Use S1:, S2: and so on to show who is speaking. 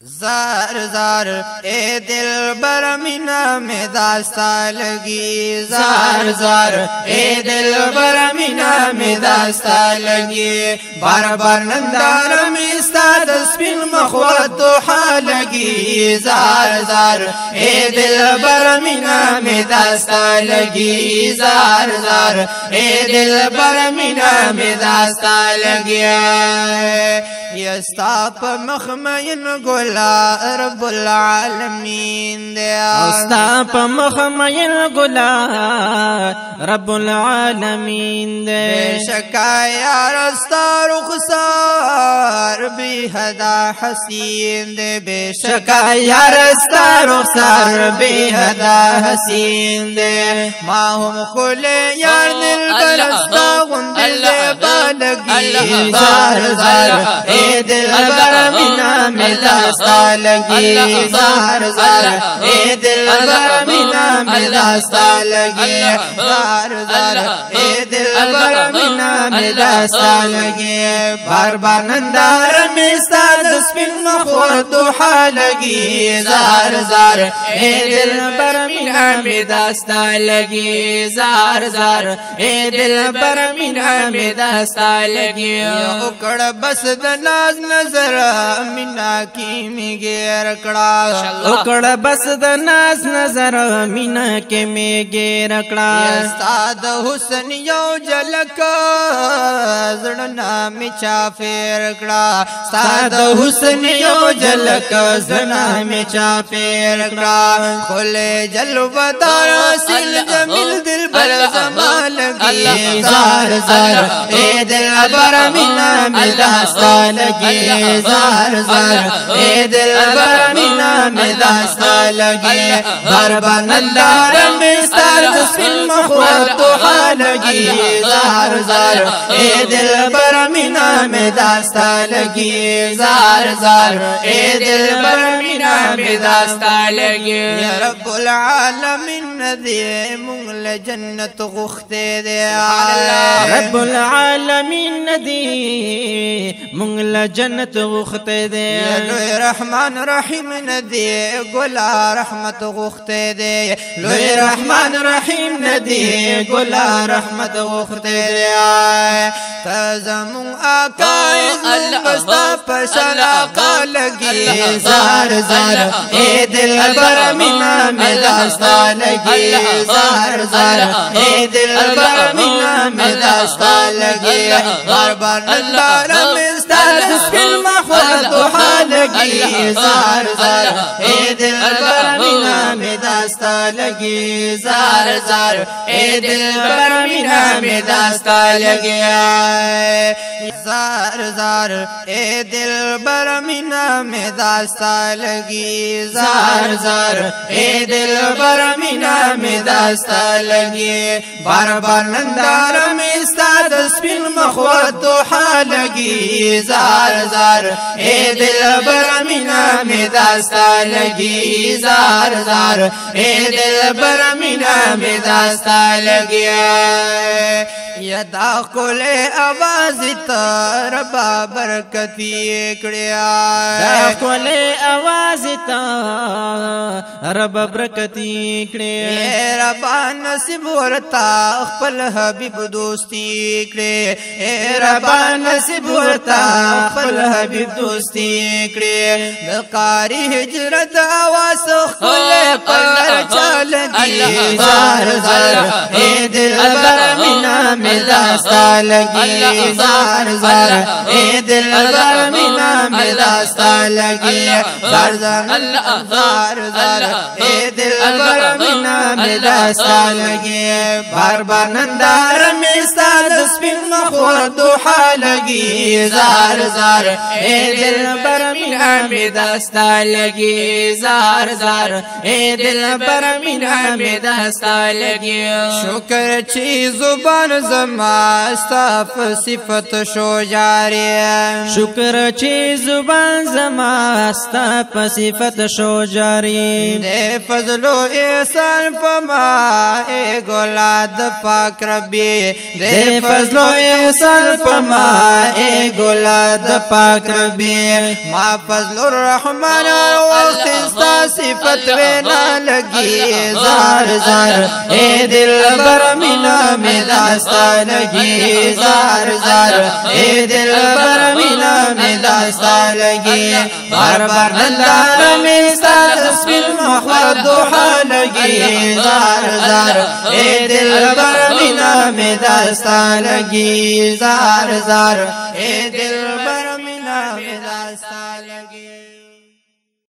S1: زار زار اے دل بر مینا میں داستا لگی زار زار اے دل بر مینا میں داستا لگی بار بار نندار میں استاد سپین مخوت دوحا لگی زار زار اے دل بر مینا میں داستا لگی زار زار اے دل بر مینا میں داستا لگی یستا پا مخمین گلا رب العالمین دیا
S2: استا پا مخمین گلا رب العالمین دے
S1: بے شکا یار استا رخسار بی حدا حسین دے بے شکا یار استا رخسار بی حدا حسین دے ماہم خلے یار دل برستا غندل دے بالگی زار زار اے دل بر مینا میں داستا لگی زار زار اے دل بر مینا میں داستا لگی زار زار اے دل بر مینا میں داستا لگی بار بار نندار میں استاد سپین مخور دوحا لگی زار زار اے دل بر مینا میں داستا لگی زار زار اے دل بر مینا میں داستا لگی اکڑ بس ناز نظر مینا کی می گیر کڑا
S2: اکڑ بس د ناز نظر مینا کے میں گیر کڑا
S1: استاد حسن یو جلک زڑنا می چا پھیر کڑا استاد حسن یو جلک زڑنا می چا پھیر کڑا کھلے جلوہ دار سل جمیل دل بر زمان لگی زار زار اے دل بر مینا میں داستا لگی زار زار اے دل بر مینا میں داستا لگی بار بار نندار میں ستار سپین مخوت دوحا لگی زار زار اے دل بر مینا میں داستا لگی زار زار اے دل بر مینا میں داستا لگی یا رب العالمین دے مغل جنت غختے دے
S2: رب العالمین دی منگل جنت غختے دے
S1: لوی رحمان رحیم ندی گلا رحمت غختے دے لوی رحمان رحیم ندی گلا رحمت غختے دے تزمون آقای زنبستا پشل آقا لگی زار زار اے دل بر مینا میں داستا لگی زار زار اے دل بر مینا میں داستا لگی بار بار نندار میں ستار سپین مخوت دوحا لگی زار زار اے دل بر مینا میں داستا لگی زار زار اے دل بر مینا میں داستا لگی زار زار اے دل بر مینا میں داستا لگی زار زار اے دل بر مینا میں داستا لگی بار بار نندار میں استاد سپین مخوت دوحا لگی زار زار اے دل بر مینا میں داستا لگی زار زار اے دل بر مینا میں داستا لگی یدا کل آواز تر با برکتی کڑیا
S2: دا کل آواز تا رب برکتی کڑے
S1: اے ربا نصیب ورتا خپل حبیب دوستی کڑے اے ربا نصیب ورتا خپل حبیب دوستی کڑے دقاری ہجرت آواز خپل پر چالگی زار زار اے دل بر مینا میں داستا لگی زار زار اے دل بر مینا میں داستا لگی زار زار اے دل بر مینا میں داستا لگی بار بار نندار میں استاد سپین مخوت دوحا لگی زار زار اے دل بر مینا میں داستا لگی زار زار اے دل بر مینا میں داستا لگی شکر چی زبان زما استاف صفت شو جاری
S2: شکر چی زبان زما ستا په صفت شو جاری
S1: دے فضل و احسان فما اے گلاد پاک ربی
S2: دے فضل و احسان فما اے گلاد پاک ربی
S1: ما فضل الرحمن وقت استا صفت وینا لگی زار زار
S2: اے دل بر مینا میں داستا لگی زار زار اے دل بر مینا میں داستا لگی بار بار نندار میں ستا تسبیح مخور دوحا لگی زار زار اے دل بر مینا میں داستا لگی زار زار اے دل بر